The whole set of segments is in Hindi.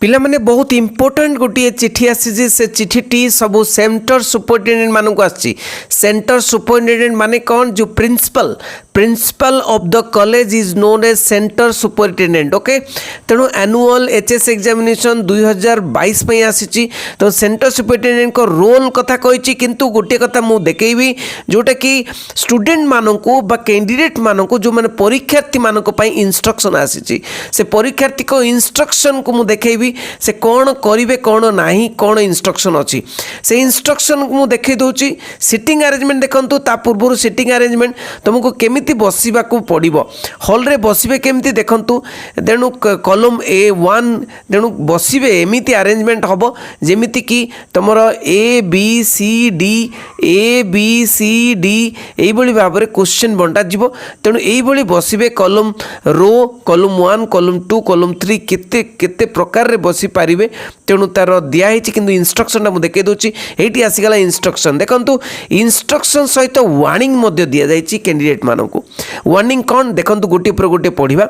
पिला माने बहुत इंपोर्टेंट गोटे चिठी आसी से चिठीटी सब सेंटर सुपरिटेडेंट मानक आसी। सेंटर सुपरिटेडेंट माने कौन? जो principal principal of the college is known as centre superintendent. Okay, तेणु एनुअल एचएस एग्जामिनेशन 2022 में आसी। तो सेंटर सुपरिटेडेंट को रोल कथा कही, किंतु गोटे कथा मु देखैबी जोटा कि स्टूडेंट मानकू बा कैंडिडेट मानकू जो माने परीक्षार्थी मानक पई इंस्ट्रक्शन आसी, से परीक्षार्थी को इंस्ट्रक्शन को मु देखैबी से कौन करेंगे कौन नहीं, कौन इंस्ट्रक्शन अच्छी से इंस्ट्रक्शन को मुझे दूसरी। सिटिंग अरेंजमेंट देखो, ता पूर्व सिटिंग अरेंजमेंट तुमको केमिति बसवा पड़ो, हॉल रे बसबे केमिति देखु। तेणु कॉलम A1 तेणु बसबे एमिति अरेंजमेंट हम जमीती कि तुम ABCD यही भाव में क्वेश्चन बंटा जीव। तेणु यही बसबे कॉलम रो, कॉलम 1 कॉलम 2 कॉलम 3 केते प्रकार रे बसी पारिबे। तेणु तार दिखाई कि इंस्ट्रक्शन मुझे देखी दूसरी। ये आसीगला इंस्ट्रक्शन देखु, इंस्ट्रक्शन सहित वार्निंग दि जाइए कैंडिडेट मानक। वार्निंग कौन देखो, गोटे पर गोटे पढ़ा।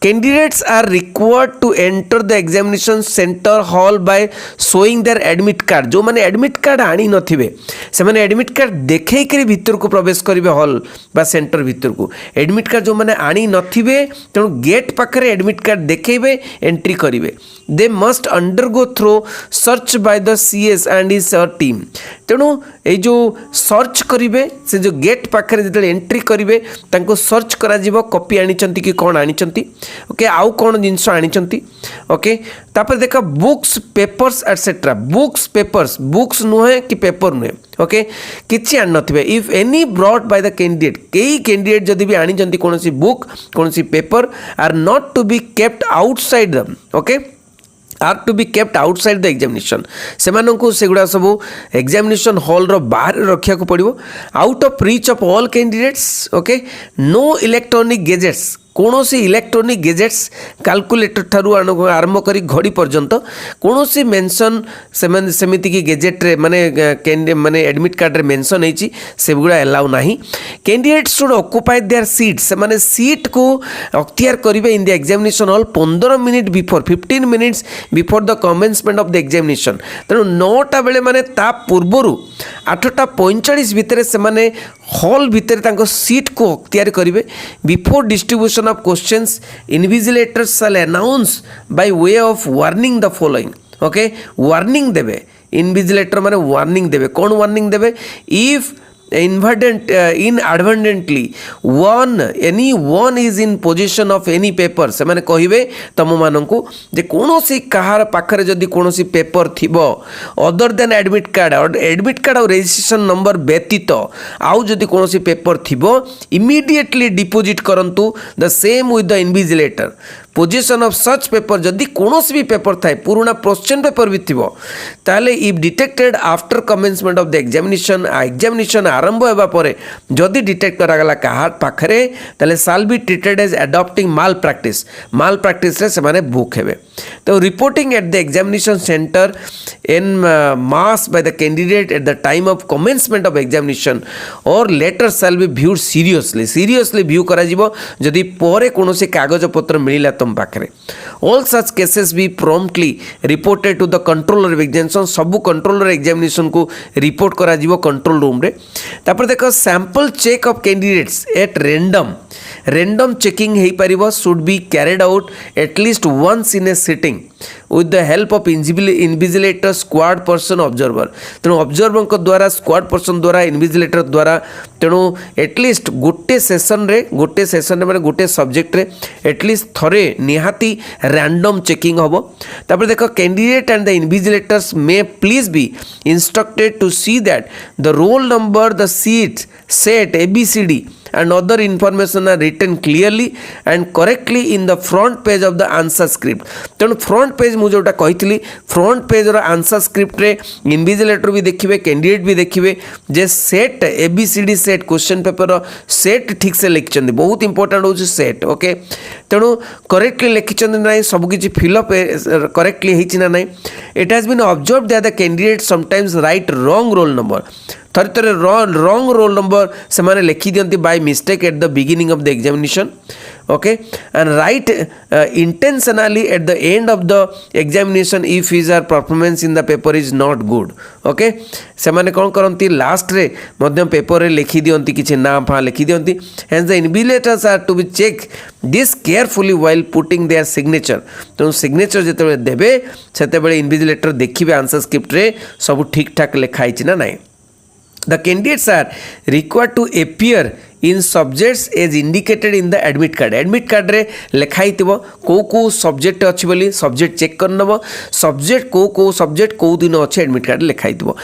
Candidates are required to enter the examination centre hall by showing their admit card. जो मैंने एडमिट कार्ड आनी नथिबे से मैंने एडमिट कार्ड देखैकरी भितर को प्रवेश करेंगे हॉल बा सेंटर भितर को। एडमिट कार्ड जो मैंने आनी नथिबे तेणु गेट पाखरे एडमिट कार्ड देखेबे, एंट्री करेंगे। They must undergo thorough search by the CS and his team. तेणु ये जो सर्च करेंगे से जो गेट पाखरे जो एंट्री करेंगे तांको सर्च करा जीवो, कॉपी आनिचंती कि कौन आनिचंती। ओके, आउ कौन जिनस आनिचंती। ओके, तापर देख books papers etcetera. Books papers, books नुहे कि पेपर नुहे। ओके, किछि आन नथिबे। If any brought by the candidate, कई कैंडिडेट जदि भी आनिचंती कोनोसी बुक कोनोसी paper are not to be kept outside दम। Okay, are to be kept outside the examination. से गुड़ा सब एग्जामिनेशन हॉल रो बाहर रखा पड़ो, out of reach of all candidates. Okay, no electronic gadgets, कौन सी इलेक्ट्रोनिक गैजेट्स कैलकुलेटर ठारू आरंभ कर घड़ी पर्यंत कौन सी मेंशन सेमिति की गैजेट रे माने एडमिट कार्ड रे मेंशन होती से गुड़ा एलाउ नहीं। Candidates should occupy there seats, से माने सीट को अख्तियार करेंगे in the examination hall 15 minute before 15 minutes before the commencement of the examination. तेणु 9टा बेले माने ता पूर्वर 8:45 भितर से माने हॉल भितर सीट को अख्तियार करेंगे। Before distribution of questions, invigilators shall announce by way of warning the following. Okay, warning देवे invigilator माने warning देवे। कौन warning देवे? If inadvertently any one is in possession of any paper, से माने कहिबे तम मानकू जे कोनोसी कहार पाखरे जदि कोनोसी पेपर थिबो अदर देन एडमिट कार्ड और रजिस्ट्रेशन नंबर व्यतीत आउ जदि कोनोसी पेपर थिबो इमीडिएटली डिपोजिट करंतु the same with the invigilator. Position of such paper जदि कोनोसी भी पेपर थाए, पुराना क्वेश्चन पेपर भी थिबो, ताले if detected after commencement of the examination आरंभ होगा पर जदि डिटेक्ट करागला कहा पाखरे ताले shall be treated as adopting malpractice रे से माने बुक हेबे। तो reporting at the examination centre in mass by the candidate at the time of commencement of examination or later shall be viewed seriously view करा जिवो जदि परे कोनोसी कागज पत्र मिलिला तुम पाखरे। All such cases be promptly reported to the controller of examination. सब कंट्रोलर एग्जामिनेशन को रिपोर्ट करा जिवो कंट्रोल रूम रे। तापर देखो sample check of candidates at random checking हो पारिबो, should be carried out at least once in a sitting with the help of invigilator squad person observer. तेणु ऑब्जर्वर द्वारा स्क्वाड पर्सन द्वारा इन्विजिलेटर द्वारा तेणु एटलिस्ट गोटे सेसन रे माने गोटे सब्जेक्ट रे एटलिस्ट थरे निहाती रैंडम चेकिंग होबो। तापर देखो candidate and the invigilators may please be instructed to see that the roll number, the seat, set ABCD and other information are written clearly and correctly in the front page of the answer script। तेणु फ्रंट पेज मुझे जोटा कही फ्रंट पेज रो आंसर स्क्रिप्ट रे इन्विजिलेटर भी देखिए, कैंडिडेट भी देखिए जे set ABCD set question paper रो सेट ठीक से लिखिं, बहुत इंपोर्टेंट हो सेट। ओके, तेणु करेक्टली लिखिं ना, सबकि फिलअप करेक्टली होना ना। It has been observe that the candidate sometimes write wrong roll number. थरे थरे रॉन्ग रोल नंबर से माने लिखि दियंती by mistake at the beginning of the examination okay and write intentionally at the end of the examination if his or performance in the paper is not good okay से माने कौन करती लास्ट रे मध्यम पेपर रे लिखि दियंती किछि ना फा लिखि दियंती hence the invigilators are to be check this carefully while putting their signature तो सिग्नेचर जेते देबे सेते बेले इनविजिलेटर देखिबे आंसर स्क्रिप्ट रे सब ठीक ठाक लिखाई छि ना नाही The candidates are required to appear in subjects as indicated in the admit card. Admit card रे लिखाई थिबो को सब्जेक्ट अछि बोली सब्जेक्ट चेक कर नबो सब्जेक्ट को सब्जेक्ट को दिन अछि admit card लिखाई थिबो.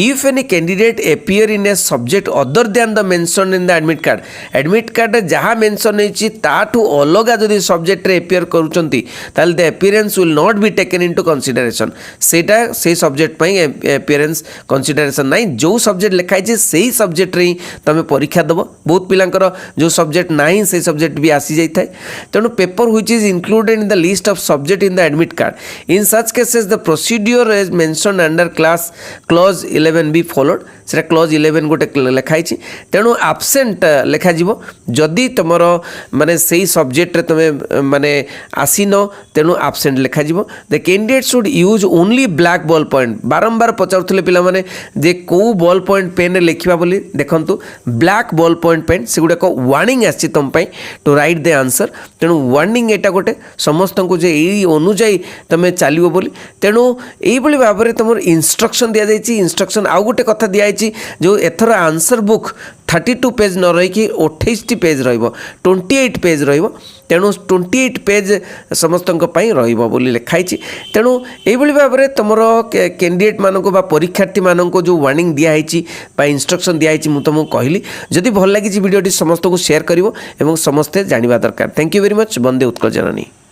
If any candidate appear in a subject other than the mentioned in the admit card जहाँ मेंशन होइछि ताठू अलगा जदि सब्जेक्ट रे appear करूचंती ताल the appearance will not be taken into consideration. सेटा से सब्जेक्ट पई appearance consideration नाही जो सब्जेक्ट लिखाई छि सेही सब्जेक्ट रे तमे परीक्षा दबो बहुत पिलांकर जो सब्जेक्ट नाही से सब्जेक्ट भी आसी जाई थाए तेणु paper which is included in the list of subject in the admit card in such cases the procedure as mentioned under clause 11 be followed से क्लॉज 11 गोटे लिखाई तेणु आब्सेंट लिखा जीवो जदि तुमर माने सेही सब्जेक्ट रे तुमे माने आसीन तेणु आब्सेंट लिखा जीवो the candidate should use only black ball point बारंबार पचारुथिले पिला माने जे को बॉल पॉइंट पेन रे लिखिबा बोली देखंतु ब्लैक बॉल पॉइंट पेन से गुडा को वार्निंग आछि तुम पई टू राइट द आंसर तेणु वार्निंग एटा गोटे समस्त को जे एई अनुଯାयी तमे चालिबो बोली तेणु एई बोली भाबरे तुमर इंस्ट्रक्शन दिया जायछि इंस्ट्रक्शन आउ गोटे कथा दिया जो एथर आंसर बुक 32 पेज न रही 28 पेज रहिबो 28 पेज रहिबो तेणु 28 पेज समस्त रहिबो बोली लिखाई तेणु एइबोली भाबरे तुमर कैंडिडेट मानको बा परीक्षार्थी मानको जो वार्निंग दिया हैछि बा इंस्ट्रक्शन दिया हैछि मु तुमको कहली जदि भल लागी वीडियोटी समस्त को शेयर करिवो एवं समस्ते जानिबा दरकार thank you very much Vande Utkal Janani.